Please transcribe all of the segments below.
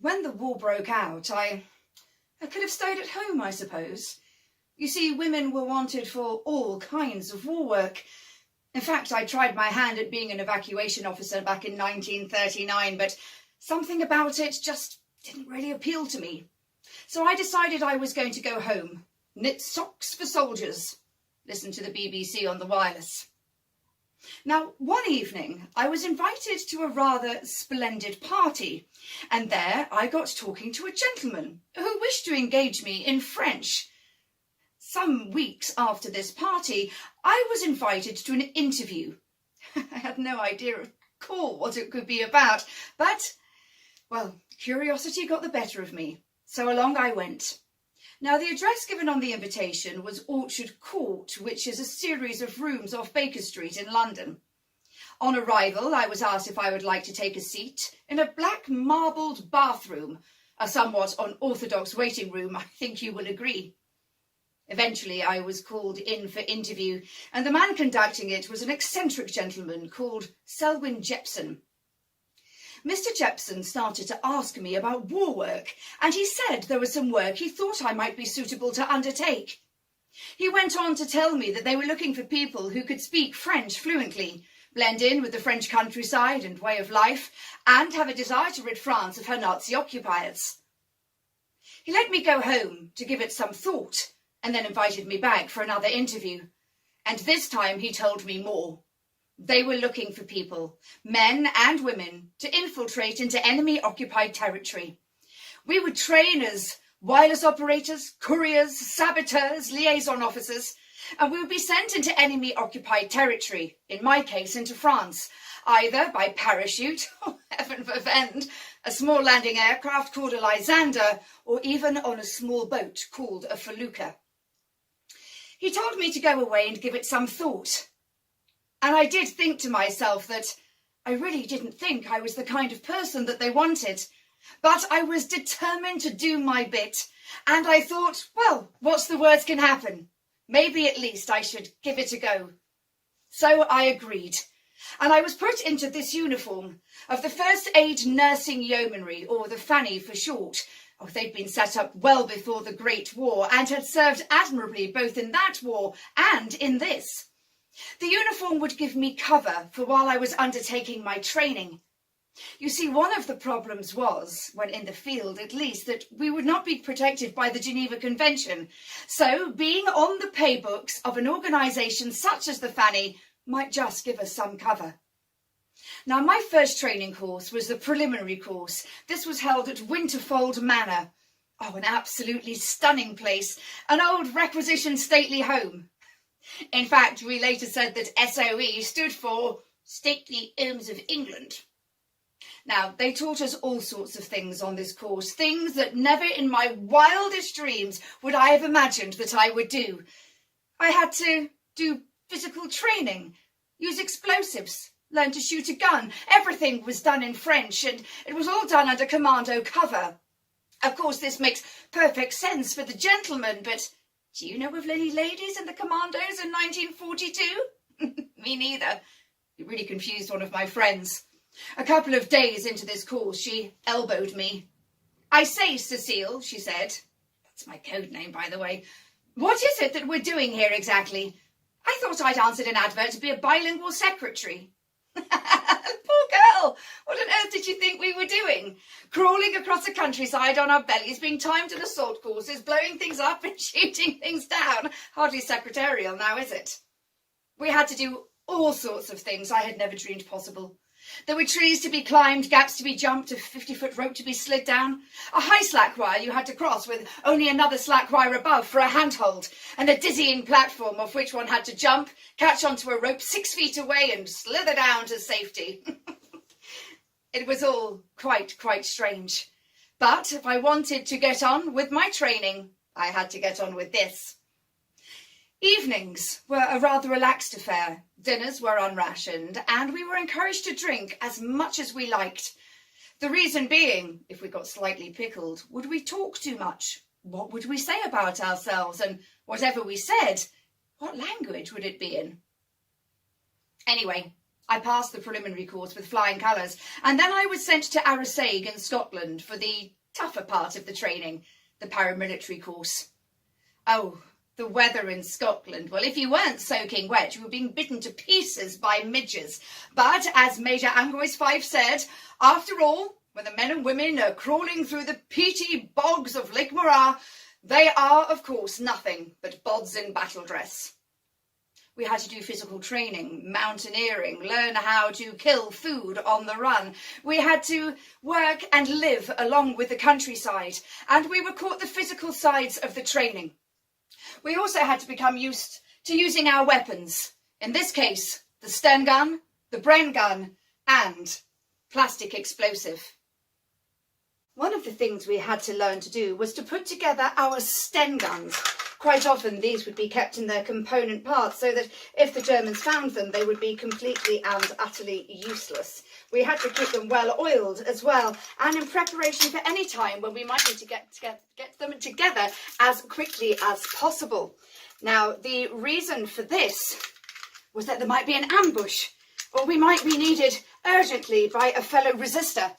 When the war broke out, I could have stayed at home, I suppose. You see, women were wanted for all kinds of war work. In fact, I tried my hand at being an evacuation officer back in 1939, but something about it just didn't really appeal to me. So I decided I was going to go home, knit socks for soldiers, listen to the BBC on the wireless. Now, one evening, I was invited to a rather splendid party, and there I got talking to a gentleman who wished to engage me in French. Some weeks after this party, I was invited to an interview. I had no idea at all what it could be about, but, well, curiosity got the better of me, so along I went. Now, the address given on the invitation was Orchard Court, which is a series of rooms off Baker Street in London. On arrival, I was asked if I would like to take a seat in a black marbled bathroom, a somewhat unorthodox waiting room, I think you will agree. Eventually, I was called in for interview, and the man conducting it was an eccentric gentleman called Selwyn Jepson. Mr. Jepson started to ask me about war work, and he said there was some work he thought I might be suitable to undertake. He went on to tell me that they were looking for people who could speak French fluently, blend in with the French countryside and way of life, and have a desire to rid France of her Nazi occupiers. He let me go home to give it some thought, and then invited me back for another interview. And this time he told me more. They were looking for people, men and women, to infiltrate into enemy-occupied territory. We would train as wireless operators, couriers, saboteurs, liaison officers, and we would be sent into enemy-occupied territory, in my case into France, either by parachute, heaven forfend, a small landing aircraft called a Lysander, or even on a small boat called a felucca. He told me to go away and give it some thought. And I did think to myself that I really didn't think I was the kind of person that they wanted. But I was determined to do my bit. And I thought, well, what's the worst can happen? Maybe at least I should give it a go. So I agreed. And I was put into this uniform of the First Aid Nursing Yeomanry, or the Fanny for short. Oh, they'd been set up well before the Great War and had served admirably both in that war and in this. The uniform would give me cover for while I was undertaking my training. You see, one of the problems was, when in the field at least, that we would not be protected by the Geneva Convention. So being on the pay books of an organisation such as the Fanny might just give us some cover. Now, my first training course was the preliminary course. This was held at Winterfold Manor. Oh, an absolutely stunning place, an old requisitioned stately home. In fact, we later said that SOE stood for Stately Homes of England. Now, they taught us all sorts of things on this course, things that never in my wildest dreams would I have imagined that I would do. I had to do physical training, use explosives, learn to shoot a gun. Everything was done in French, and it was all done under commando cover. Of course, this makes perfect sense for the gentlemen, but do you know of any ladies in the commandos in 1942? Me neither. It really confused one of my friends. A couple of days into this course, she elbowed me. "I say, Cecile," she said. That's my code name, by the way. "What is it that we're doing here exactly? I thought I'd answered an advert to be a bilingual secretary." Poor girl! What on earth did you think we were doing? Crawling across the countryside on our bellies, being timed in assault courses, blowing things up and shooting things down. Hardly secretarial now, is it? We had to do all sorts of things I had never dreamed possible. There were trees to be climbed, gaps to be jumped, a 50-foot rope to be slid down, a high slack wire you had to cross with only another slack wire above for a handhold, and a dizzying platform off which one had to jump, catch onto a rope 6 feet away and slither down to safety. It was all quite strange. But if I wanted to get on with my training, I had to get on with this. Evenings were a rather relaxed affair. Dinners were unrationed, and we were encouraged to drink as much as we liked. The reason being, if we got slightly pickled, would we talk too much? What would we say about ourselves? And whatever we said, what language would it be in? Anyway, I passed the preliminary course with flying colours, and then I was sent to Arisaig in Scotland for the tougher part of the training, the paramilitary course. Oh, the weather in Scotland. Well, if you weren't soaking wet, you were being bitten to pieces by midges. But, as Major Angois Fife said, after all, when the men and women are crawling through the peaty bogs of Lake Morar, they are, of course, nothing but bods in battle dress. We had to do physical training, mountaineering, learn how to kill food on the run. We had to work and live along with the countryside, and we were taught the physical sides of the training. We also had to become used to using our weapons. In this case, the stun gun, the Bren gun, and plastic explosive. One of the things we had to learn to do was to put together our Sten guns. Quite often these would be kept in their component parts so that if the Germans found them, they would be completely and utterly useless. We had to keep them well oiled as well, and in preparation for any time when we might need to get them together as quickly as possible. Now, the reason for this was that there might be an ambush, or we might be needed urgently by a fellow resistor.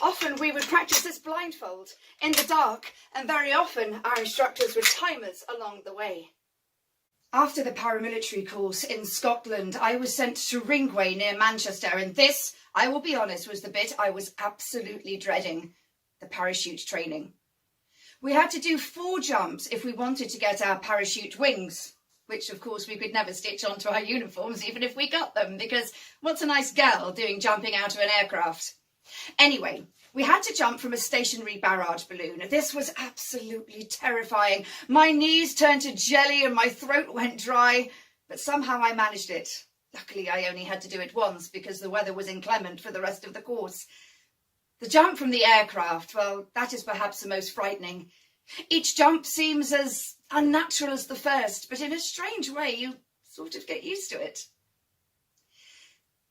Often we would practice this blindfold in the dark, and very often our instructors were timers along the way. After the paramilitary course in Scotland, I was sent to Ringway near Manchester, and this, I will be honest, was the bit I was absolutely dreading, the parachute training. We had to do 4 jumps if we wanted to get our parachute wings, which of course we could never stitch onto our uniforms even if we got them, because what's a nice girl doing jumping out of an aircraft? Anyway, we had to jump from a stationary barrage balloon. This was absolutely terrifying. My knees turned to jelly and my throat went dry, but somehow I managed it. Luckily, I only had to do it once because the weather was inclement for the rest of the course. The jump from the aircraft, well, that is perhaps the most frightening. Each jump seems as unnatural as the first, but in a strange way, you sort of get used to it.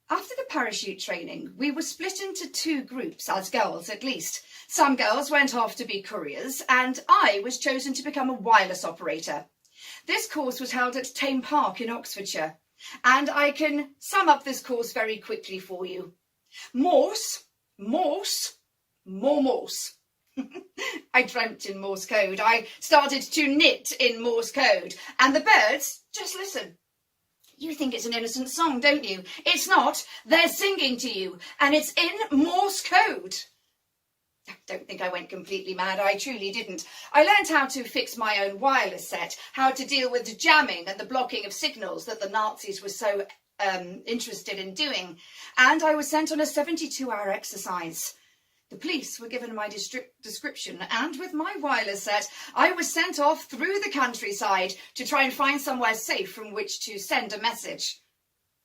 After the parachute training, we were split into 2 groups, as girls at least. Some girls went off to be couriers, and I was chosen to become a wireless operator. This course was held at Tame Park in Oxfordshire, and I can sum up this course very quickly for you. Morse, more Morse. I dreamt in Morse code. I started to knit in Morse code, and the birds just listen. You think it's an innocent song, don't you? It's not. They're singing to you, and it's in Morse code. I don't think I went completely mad. I truly didn't. I learned how to fix my own wireless set, how to deal with jamming and the blocking of signals that the Nazis were so interested in doing, and I was sent on a 72-hour exercise. The police were given my description, and with my wireless set, I was sent off through the countryside to try and find somewhere safe from which to send a message.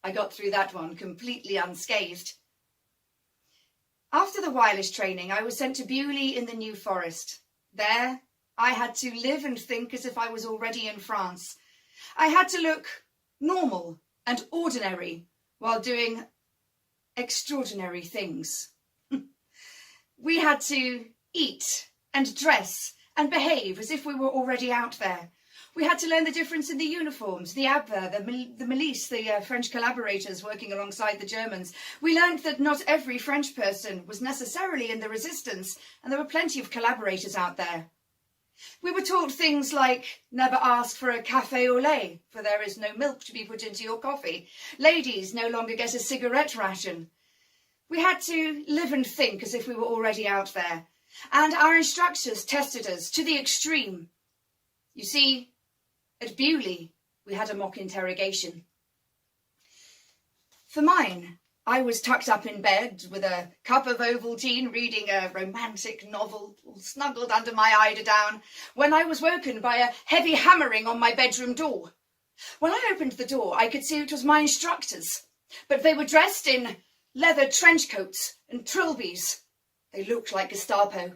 I got through that one completely unscathed. After the wireless training, I was sent to Beaulieu in the New Forest. There, I had to live and think as if I was already in France. I had to look normal and ordinary while doing extraordinary things. We had to eat and dress and behave as if we were already out there. We had to learn the difference in the uniforms, the Abwehr, the milice, the French collaborators working alongside the Germans. We learned that not every French person was necessarily in the resistance, and there were plenty of collaborators out there. We were taught things like never ask for a café au lait, for there is no milk to be put into your coffee. Ladies no longer get a cigarette ration. We had to live and think as if we were already out there, and our instructors tested us to the extreme. You see, at Beaulieu, we had a mock interrogation. For mine, I was tucked up in bed with a cup of Ovaltine reading a romantic novel, all snuggled under my eiderdown, when I was woken by a heavy hammering on my bedroom door. When I opened the door, I could see it was my instructors, but they were dressed in leather trench coats and trilbies. They looked like Gestapo.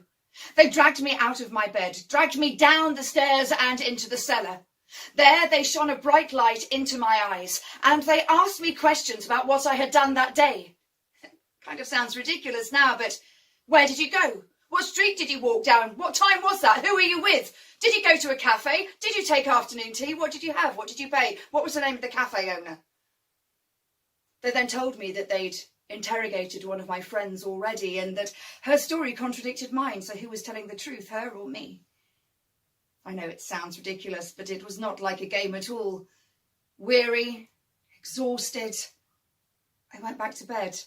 They dragged me out of my bed, dragged me down the stairs and into the cellar. There they shone a bright light into my eyes, and they asked me questions about what I had done that day. Kind of sounds ridiculous now, but where did you go? What street did you walk down? What time was that? Who were you with? Did you go to a cafe? Did you take afternoon tea? What did you have? What did you pay? What was the name of the cafe owner? They then told me that they'd interrogated one of my friends already and that her story contradicted mine, so who was telling the truth, her or me? I know it sounds ridiculous, but it was not like a game at all. Weary, exhausted, I went back to bed.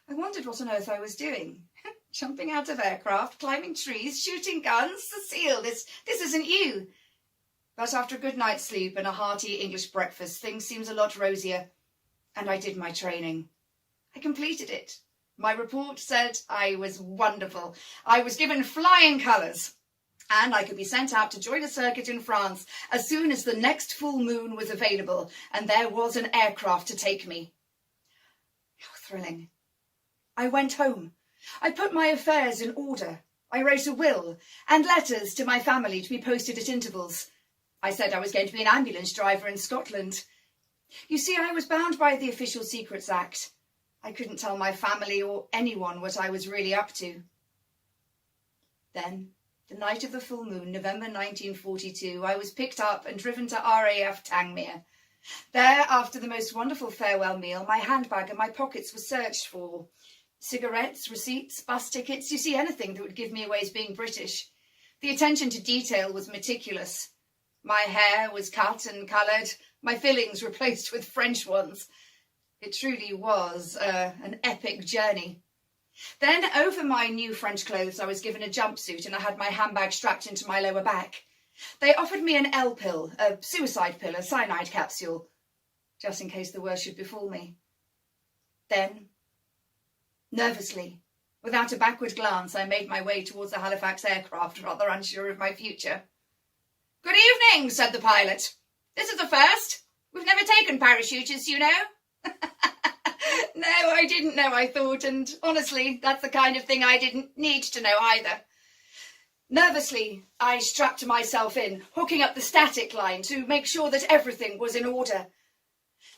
I wondered what on earth I was doing. Jumping out of aircraft, climbing trees, shooting guns. Cecile, this isn't you. But after a good night's sleep and a hearty English breakfast, things seemed a lot rosier, and I did my training. I completed it. My report said I was wonderful. I was given flying colours, and I could be sent out to join a circuit in France as soon as the next full moon was available, and there was an aircraft to take me. How thrilling. I went home. I put my affairs in order. I wrote a will and letters to my family to be posted at intervals. I said I was going to be an ambulance driver in Scotland. You see, I was bound by the Official Secrets Act. I couldn't tell my family or anyone what I was really up to. Then, the night of the full moon, November 1942, I was picked up and driven to RAF Tangmere. There, after the most wonderful farewell meal, my handbag and my pockets were searched for cigarettes, receipts, bus tickets, you see, anything that would give me away as being British. The attention to detail was meticulous. My hair was cut and coloured, my fillings replaced with French ones. It truly was an epic journey. Then, over my new French clothes, I was given a jumpsuit and I had my handbag strapped into my lower back. They offered me an L-pill, a suicide pill, a cyanide capsule, just in case the worst should befall me. Then, nervously, without a backward glance, I made my way towards the Halifax aircraft, rather unsure of my future. "Good evening," said the pilot. "This is a first. We've never taken parachutists, you know." No, I didn't know, I thought, and honestly, that's the kind of thing I didn't need to know either. Nervously, I strapped myself in, hooking up the static line to make sure that everything was in order.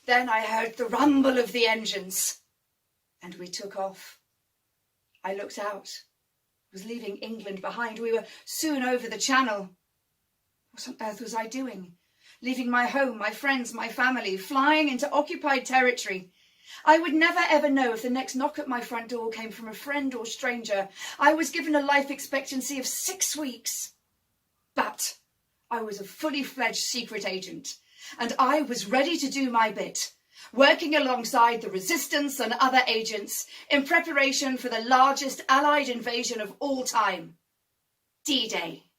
Then I heard the rumble of the engines, and we took off. I looked out. I was leaving England behind. We were soon over the Channel. What on earth was I doing? Leaving my home, my friends, my family, flying into occupied territory. I would never ever know if the next knock at my front door came from a friend or stranger. I was given a life expectancy of 6 weeks. But I was a fully fledged secret agent, and I was ready to do my bit, working alongside the resistance and other agents in preparation for the largest Allied invasion of all time, D-Day.